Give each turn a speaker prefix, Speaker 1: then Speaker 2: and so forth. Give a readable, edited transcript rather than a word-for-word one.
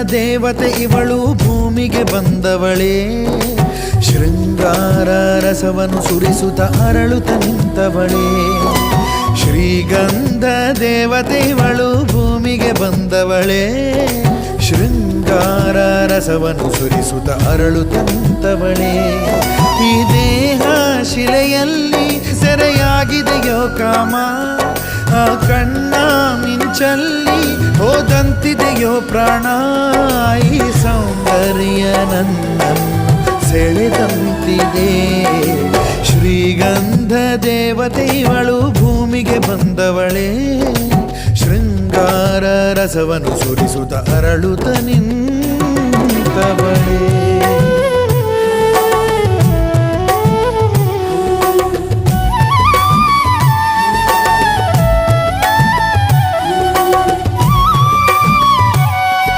Speaker 1: ದೇವತೆ ಇವಳು ಭೂಮಿಗೆ ಬಂದವಳೇ, ಶೃಂಗಾರ ರಸವನ್ನು ಸುರಿಸುತ್ತ ಅರಳುತ್ತ ನಿಂತವಳೇ. ಶ್ರೀಗಂಧ ದೇವತೆ ಇವಳು ಭೂಮಿಗೆ ಬಂದವಳೇ, ಶೃಂಗಾರ ರಸವನ್ನು ಸುರಿಸುತ್ತ ಅರಳುತ್ತ ನಿಂತವಳೇ. ಈ ದೇಹ ಶಿಲೆಯಲ್ಲಿ ಸೆರೆಯಾಗಿದೆಯೋ ಕಾಮ, ಆ ಕಣ್ಣ ಮಿಂಚಲ್ಲಿ ಹೋದಂತಿದೆಯೋ ಪ್ರಾಣ. ಈ ಸೌಂದರ್ಯ ನನ್ನನ್ನು ಸೆಳೆದಂತಿದೆ. ಶ್ರೀಗಂಧ ದೇವತೆ ಇವಳು ಭೂಮಿಗೆ ಬಂದವಳೇ, ಶೃಂಗಾರ ರಸವನ್ನು ಸುರಿಸುತ್ತ ಅರಳುತ್ತ ನಿಂತವಳೇ.